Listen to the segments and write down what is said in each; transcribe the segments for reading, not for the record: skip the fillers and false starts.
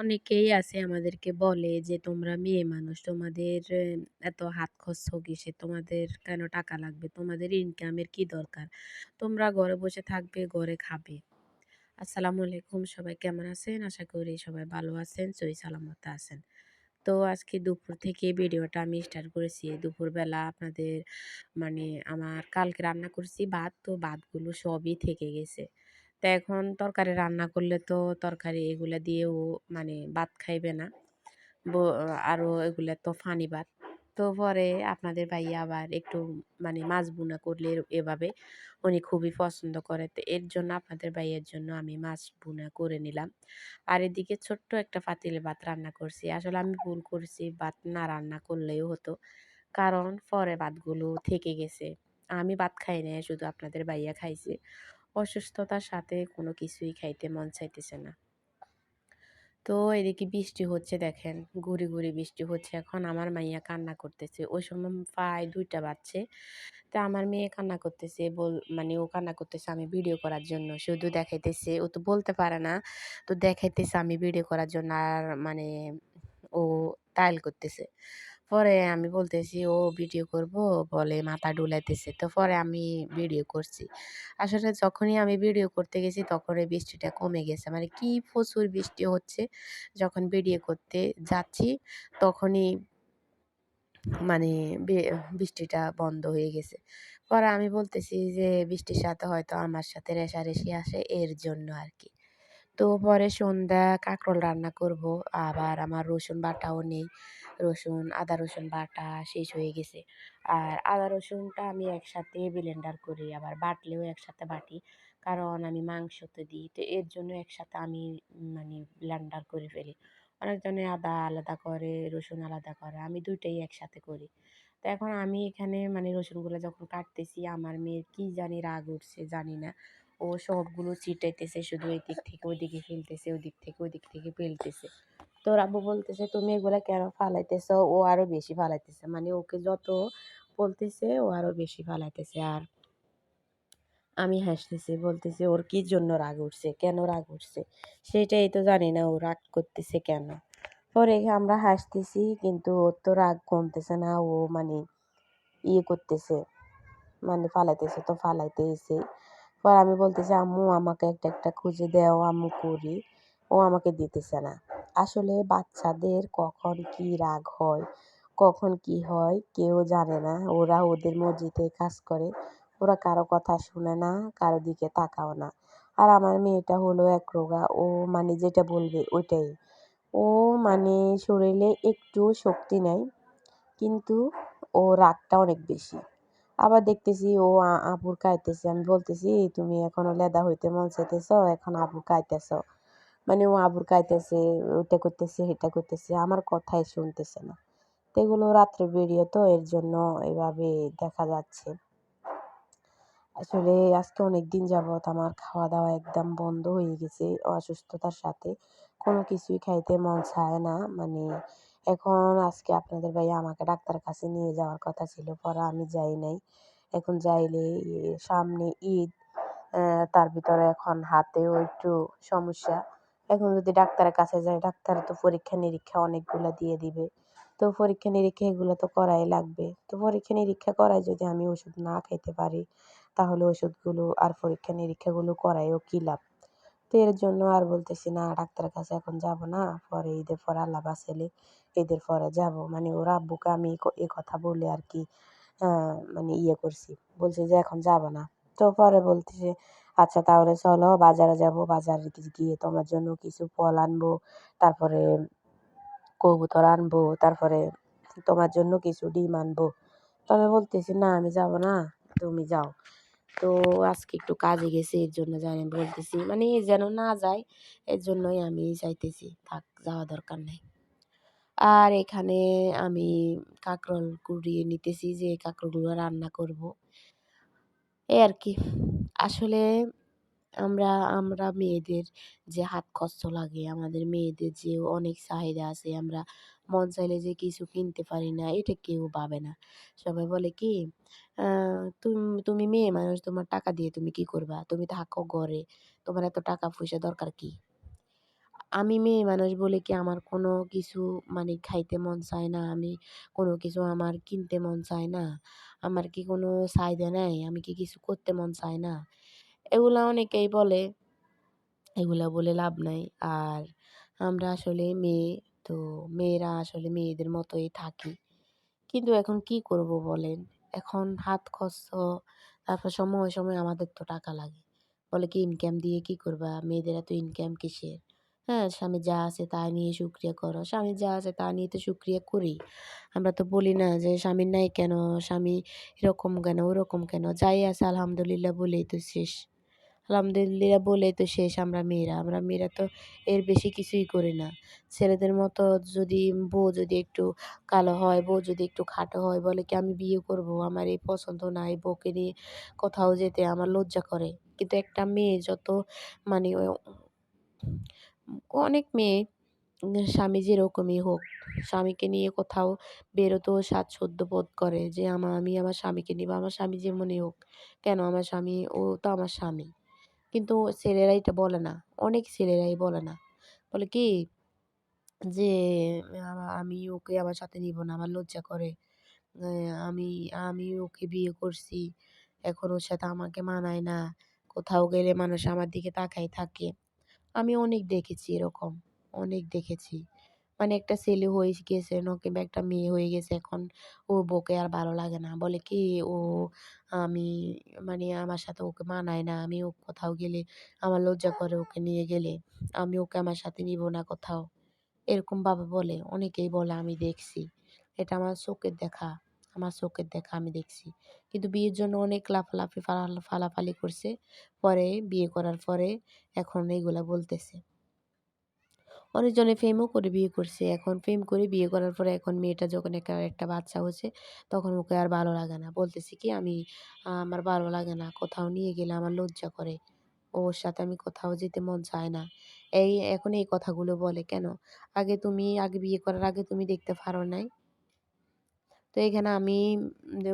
অনেকেই আছে আমাদেরকে বলে যে, "তোমরা মেয়ে মানুষ, তোমাদের এত হাত খরচ কিসে? তোমাদের কেন টাকা লাগবে? তোমাদের ইনকামের কি দরকার? তোমরা ঘরে বসে থাকবে, ঘরে খাবে।" আসসালামু আলাইকুম, সবাই কেমন আছেন? আশা করি সবাই ভালো আছেন, সহি সালামতে আছেন। তো আজকে দুপুর থেকে ভিডিওটা আমি স্টার্ট করেছি। দুপুরবেলা আপনাদের মানে আমার কালকে রান্না করছি ভাত, তো ভাতগুলো সবই থেকে গেছে। তো এখন তরকারি রান্না করলে তো তরকারি এগুলা দিয়েও ভাত খাইবে না। ব আরো এগুলা তো ফানি ভাত। তো পরে আপনাদের ভাইয়া আবার একটু মাছ ভুনা করলে এভাবে উনি খুবই পছন্দ করে। তো এর জন্য আপনাদের ভাইয়ের জন্য আমি মাছ ভুনা করে নিলাম। আর এদিকে ছোট্ট একটা পাতিলে ভাত রান্না করছি। আসলে আমি ভুল করছি, ভাত না রান্না করলেও হতো। কারণ পরে ভাতগুলো থেকে গেছে। আমি ভাত খাই নাই, শুধু আপনাদের ভাইয়া খাইছে। অসুস্থতার সাথে কোনো কিছুই খাইতে মন চাইতেছে না। তো এদিকে বৃষ্টি হচ্ছে দেখেন, গুঁড়ি, গুঁড়ি বৃষ্টি হচ্ছে। এখন আমার মাইয়া কান্না করতেছে। ওই সময় প্রায় ২টা বাজছে। তো আমার মেয়ে কান্না করতেছে, ও কান্না করতেছে আমি ভিডিও করার জন্য। শুধু দেখাইতেছে, ও তো বলতে পারে না। তো দেখাইতেছে আমি ভিডিও করার জন্য আর ও টাইল করতেছে। পরে আমি বলতেছি ও ভিডিও করব বলে মাথা ডুলাইতেছে। তো পরে আমি ভিডিও করছি। আসলে যখনই আমি ভিডিও করতে গেছি তখনই বৃষ্টিটা কমে গেছে। মানে কি প্রচুর বৃষ্টি হচ্ছে। যখন ভিডিও করতে যাচ্ছি তখনই মানে বে বৃষ্টিটা বন্ধ হয়ে গেছে। পরে আমি বলতেছি যে বৃষ্টির সাথে হয়তো আমার সাথে রেষারেষি আসে এর জন্য আরকি। তো পরে সন্ধ্যা কাঁকরোল রান্না করব। আবার আমার রসুন বাটাও নেই। আদা রসুন বাটা শেষ হয়ে গেছে। আর আদা রসুনটা আমি একসাথে ব্লেন্ডার করি, আবার বাটলেও একসাথে বাটি। কারণ আমি মাংসতে দিই। তো এর জন্য একসাথে আমি ব্লেন্ডার করে ফেলি। অনেকজনে আদা আলাদা করে, রসুন আলাদা করে। আমি ২ টাই একসাথে করি। তো এখন আমি এখানে রসুনগুলো যখন কাটতেছি আমার মেয়ের কি জানি রাগ উঠছে জানি না। ও সবগুলো ছিটাইতেছে, শুধু এদিক থেকে ওদিকে ফেলতেছে, ওদিক থেকে ওদিক থেকে ফেলতেছে। তো ওর আব্বু বলতেছে, "তুমি এগুলা কেন ফালাইতেছো?" ও আরো বেশি ফালাইতেছে। ওকে যত বলতেছে ও আরো বেশি ফালাইতেছে। আর আমি হাসতেছি, বলতেছি, "ওর কি জন্য রাগ উঠছে? কেন রাগ উঠছে? সেটাই তো জানি না ও রাগ করতেছে কেন?" পরে আমরা হাসতেছি কিন্তু ওর তো রাগ কমতেছে না। ও ইয়ে করতেছে, ফালাইতেছে তো ফালাইতেইছে। পরে আমি বলতেছি, "আম্মু আমাকে একটা খুঁজে দাও, আম্মু করি।" ও আমাকে দিতেছে না। আসলে বাচ্চাদের কখন কি রাগ হয়, কখন কি হয় কেউ জানে না। ওরা ওদের মর্জিতে কাজ করে। ওরা কারো কথা শুনে না, কারো দিকে তাকাও না। আর আমার মেয়েটা হলো একরোগা। ও যেটা বলবে ওইটাই। ও শরীরে একটুও শক্তি নাই। কিন্তু ওর রাগটা অনেক বেশি। আবার দেখতেছি ও আপুর কাইতেছে। আমি বলতেছি, "তুমি এখনো লেদা হইতে মন চাইতেছ, এখন আপুর কাইতেছ।" ও আবুর কাইতেছে, ওইটা করতেছে, এটা করতেছে। আমার কথাই শুনতেছে না। তো এগুলো রাত্রে ভিডিও তো এর জন্য এভাবে দেখা যাচ্ছে। আসলে আজকে অনেকদিন যাবৎ আমার খাওয়া-দাওয়া একদম বন্ধ হয়ে গেছে অসুস্থতার সাথে। কোনো কিছুই খাইতে মন চায় না। এখন আজকে আপনাদের ভাইয়া আমাকে ডাক্তারের কাছে নিয়ে যাওয়ার কথা ছিল। পরে আমি যাই নাই। এখন যাইলে সামনে ঈদ। তার ভিতরে এখন হাতেও একটু সমস্যা। এখন যদি ডাক্তারের কাছে যাই, ডাক্তার তো পরীক্ষা-নিরীক্ষা অনেকগুলা দিয়ে দিবে। তো পরীক্ষা-নিরীক্ষা এগুলো তো করাই লাগবে। তো পরীক্ষা-নিরীক্ষা করায় যদি আমি ওষুধ না খাইতে পারি, তাহলে ওষুধগুলো আর পরীক্ষা-নিরীক্ষাগুলো করায়ও কি লাভ? তো এর জন্য আর বলতেছি না ডাক্তারের কাছে এখন যাব না। পরে ঈদের পরে আল্লাহ বাঁচাইলে ঈদের পরে যাব। ওর আব্বুকে আমি এ কথা বলে আরকি আ ইয়ে করছি। বলছি যে এখন যাব না। তো পরে বলতেছে, "আচ্ছা তাহলে চলো বাজারে যাব। বাজারে গিয়ে তোমার জন্য কিছু ফল আনবো। তারপরে কবুতর আনবো। তারপরে তোমার জন্য কিছু ডিম আনবো।" তো আমি বলতেছি, "না আমি যাব না। তুমি যাও।" তো আজকে একটু কাজে গেছি এর জন্য জানি বলতেছি। যেন না যায় এর জন্যই আমি চাইতেছি থাক যাওয়া দরকার নাই। আর এখানে আমি কাঁকরোল কুড়িয়ে নিতেছি যে কাঁকরোলগুলো রান্না করব। এই আরকি। আসলে আমরা আমরা মেয়েদের যে হাত খরচ লাগে, আমাদের মেয়েদের যে অনেক চাহিদা আছে, আমরা মন চাইলে যে কিছু কিনতে পারি না, এটা কেউ ভাবে না। সবাই বলে কি, আ তুমি মেয়ে মানুষ, তোমার টাকা দিয়ে তুমি কি করবা? তুমি থাকো ঘরে। তোমার এত টাকা পয়সা দরকার কি?" আমি মেয়ে মানুষ বলে কি আমার কোনো কিছু মানে খাইতে মন চায় না? আমি কোনো কিছু আমার কিনতে মন চায় না? আমার কি কোনো চাহিদা নাই? আমি কি কিছু করতে মন চায় না? এগুলা অনেকেই বলে, এগুলা বলে লাভ নাই। আর আমরা আসলে মেয়ে, তো মেয়েরা আসলে মেয়েদের মতোই থাকি। কিন্তু এখন কি করব বলেন? এখন হাত খরচ, তারপর সময়ে, সময়ে আমাদের তো টাকা লাগে। বলে কি ইনকাম দিয়ে কি করবা? মেয়েদের এত ইনকাম কিসের? হ্যাঁ, স্বামী যা আছে তা নিয়ে শুকরিয়া করো। স্বামী যা আছে তা নিয়ে তো শুকরিয়া করি। আমরা তো বলি না যে স্বামীর নাই কেন? স্বামী এরকম কেন? ওরকম কেন? যাই আছে আলহামদুলিল্লাহ বলেই তো শেষ। আলহামদুলিল্লাহ বলেই তো শেষ আমরা মেয়েরা। আমরা মেয়েরা তো এর বেশি কিছুই করি না। ছেলেদের মতো যদি বউ যদি একটু কালো হয়, বউ যদি একটু খাটো হয়, বলে কি আমি বিয়ে করব। আমার এই পছন্দ না। এই বউকে নিয়ে কোথাও যেতে আমার লজ্জা করে। কিন্তু একটা মেয়ে যত মানে অনেক মেয়ে স্বামী যেরকমই হোক, স্বামীকে নিয়ে কোথাও বেরোতেও স্বাচ্ছন্দ্য বোধ করে যে আমি আমার স্বামীকে নিবো। আমার স্বামী যেমনই হোক। কেন আমার স্বামী, ও তো আমার স্বামী। কিন্তু ছেলেরা এটা বলে না। অনেক ছেলেরাই বলে না। বলে কি যে আমি ওকে আমার সাথে নিবো না। আমার লজ্জা করে। আমি আমি ওকে বিয়ে করছি। এখন ওর সাথে আমাকে মানায় না। কোথাও গেলে মানুষ আমার দিকে তাকায় থাকে। আমি অনেক দেখেছি এরকম। অনেক দেখেছি। মানে একটা ছেলে হয়ে গেছে কিংবা একটা মেয়ে হয়ে গেছে এখন ওর বউকে আর ভালো লাগে না। বলে কি ও আমি মানে আমার সাথে ওকে মানায় না। আমি ও কোথাও গেলে আমার লজ্জা করে ওকে নিয়ে গেলে। আমি ওকে আমার সাথে নিবো না কোথাও। এরকম ভাবে বলে। অনেকেই বলে আমি দেখছি। এটা আমার চোখের দেখা। আমার চোখের দেখা আমি দেখছি। কিন্তু বিয়ের জন্য অনেক লাফালাফি ফালাফালি করছে। পরে বিয়ে করার পরে এখন এগুলা বলতেছে। অনেকজনে প্রেমও করে বিয়ে করছে। এখন প্রেম করে বিয়ে করার পরে এখন মেয়েটা যখন একটা বাচ্চা হচ্ছে, তখন ওকে আর ভালো লাগে না। বলতেছে কি আমার ভালো লাগে না। কোথাও নিয়ে গেলে আমার লজ্জা করে। ওর সাথে আমি কোথাও যেতে মন চায় না। এখন এই কথাগুলো বলে কেন? আগে বিয়ে করার আগে তুমি দেখতে পারো নাই? তো এখানে আমি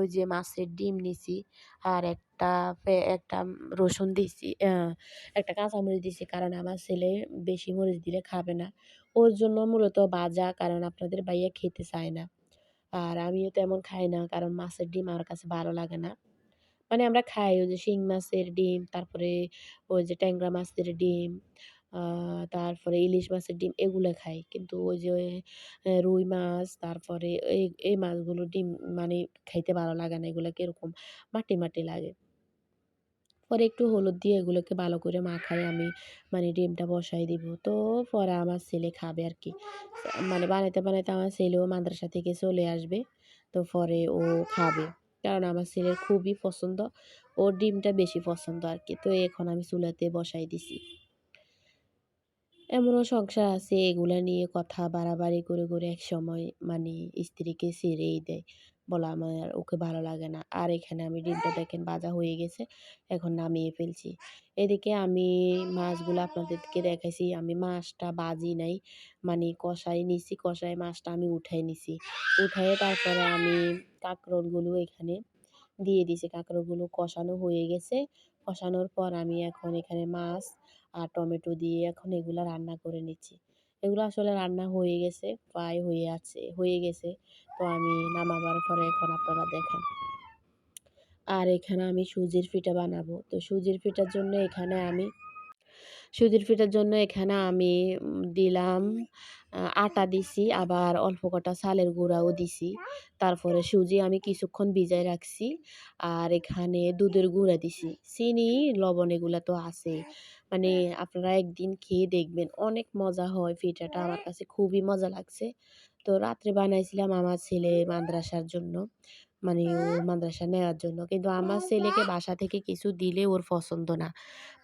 ওই যে মাছের ডিম নিছি। আর একটা রসুন দিছি, একটা কাঁচামরিচ দিছি। কারণ আমার ছেলে বেশি মরিচ দিলে খাবে না। ওর জন্য মূলত ভাজা, কারণ আপনাদের ভাইয়া খেতে চায় না। আর আমিও তেমন খাই না। কারণ মাছের ডিম আমার কাছে ভালো লাগে না। মানে আমরা খাই ওই যে শিং মাছের ডিম, তারপরে ওই যে ট্যাংরা মাছের ডিম, আ তারপরে ইলিশ মাছের ডিম এগুলা খাই। কিন্তু ওই যে রুই মাছ, তারপরে এই মাছগুলোর ডিম মানে খাইতে ভালো লাগে না। এগুলা কিরকম মাটি, মাটি লাগে। পরে একটু হলুদ দিয়ে এগুলোকে ভালো করে মাখায় আমি মানে ডিমটা বসায় দিব। তো পরে আমার ছেলে খাবে আরকি। মানে বানাইতে, বানাইতে আমার ছেলেও মাদ্রাসা থেকে চলে আসবে। তো পরে ও খাবে। কারণ আমার ছেলের খুবই পছন্দ। ওর ডিমটা বেশি পছন্দ আরকি। তো এখন আমি চুলাতে বসাই দিছি। এমনও সংসার আছে এগুলা নিয়ে কথা বাড়াবাড়ি করে, করে একসময় মানে স্ত্রীকে ছেড়েই দেয়। বলে আমার ওকে ভালো লাগে না। আর এখানে আমি ডিমটা দেখেন ভাজা হয়ে গেছে। এখন নামিয়ে ফেলছি। এদিকে আমি মাছগুলো আপনাদেরকে দেখাইছি। আমি মাছটা ভাজি নাই। মানে কষায় নিছি। কষায় মাছটা আমি উঠায় নিছি। উঠায়ে তারপরে আমি কাঁকরোলগুলো এখানে দিয়ে দিছি। কাঁকরোলগুলো কষানো হয়ে গেছে। কষানোর পর আমি এখন এখানে মাছ আর টমেটো দিয়ে এখন এগুলা রান্না করে নিচ্ছি। এগুলো আসলে রান্না হয়ে গেছে, প্রায় হয়ে গেছে। তো আমি নামাবার পরে এখন আপনারা দেখেন। আর এখানে আমি সুজির পিঠা বানাবো। তো সুজির পিঠার জন্য এখানে আমি দিলাম আটা দিছি, আবার অল্প কটা চালের গুঁড়াও দিছি। তারপরে সুজি আমি কিছুক্ষণ ভিজায় রাখছি। আর এখানে দুধের গুঁড়া দিছি। চিনি, লবণ এগুলা তো আছেই। মানে আপনারা একদিন খেয়ে দেখবেন, অনেক মজা হয় পিঠাটা। আমার কাছে খুবই মজা লাগছে। তো রাত্রে বানাইছিলাম আমার ছেলে মাদ্রাসার জন্য। মানে ও মাদ্রাসা নেওয়ার জন্য। কিন্তু আমার ছেলেকে বাসা থেকে কিছু দিলে ওর পছন্দ না।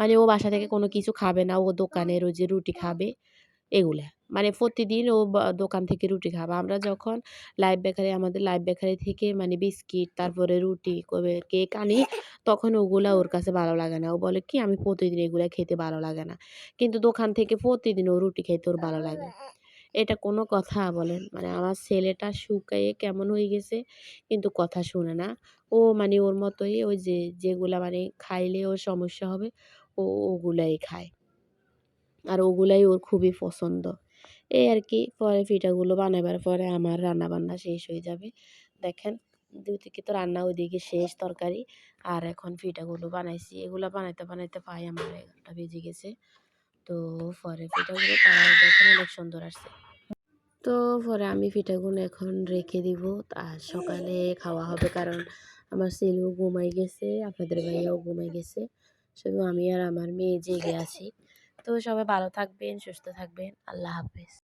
মানে ও বাসা থেকে কোনো কিছু খাবে না। ও দোকানের ওই যে রুটি খাবে এগুলা। মানে প্রতিদিন ও দোকান থেকে রুটি খাবে। আমরা যখন আমাদের লাইফ বেকারি থেকে মানে বিস্কিট, তারপরে রুটি, কেক আনি, তখন ওগুলা ওর কাছে ভালো লাগে না। ও বলে কি আমি প্রতিদিন এগুলা খেতে ভালো লাগে না। কিন্তু দোকান থেকে প্রতিদিন ও রুটি খাইতে ওর ভালো লাগে। এটা কোনো কথা বলেন? মানে আমার ছেলেটা শুকায়ে কেমন হয়ে গেছে, কিন্তু কথা শোনে না। ও মানে ওর মতোই ওই যে যেগুলা মানে খাইলে ওর সমস্যা হবে, ও ওগুলাই খায়। আর ওগুলাই ওর খুবই পছন্দ। এই আর কি। পরে পিঠাগুলো বানাবার পরে আমার রান্নাবান্না শেষ হয়ে যাবে। দেখেন ২ দিকে তো রান্না, ওইদিকে শেষ তরকারি। আর এখন পিঠাগুলো বানাইছি। এগুলা বানাইতে প্রায় আমার ১১টা বেজে গেছে। তো পরে পিঠাগুলো কালার দেখেন অনেক সুন্দর আসছে। তো পরে আমি পিঠাগুলো এখন রেখে দিব। আর সকালে খাওয়া হবে, কারণ আমার ছেলেও ঘুমাই গেছে, আপনাদের ভাইয়াও ঘুমাই গেছে। শুধু আমি আর আমার মেয়ে জেগে আছি। তো সবাই ভালো থাকবেন, সুস্থ থাকবেন। আল্লাহ হাফেজ।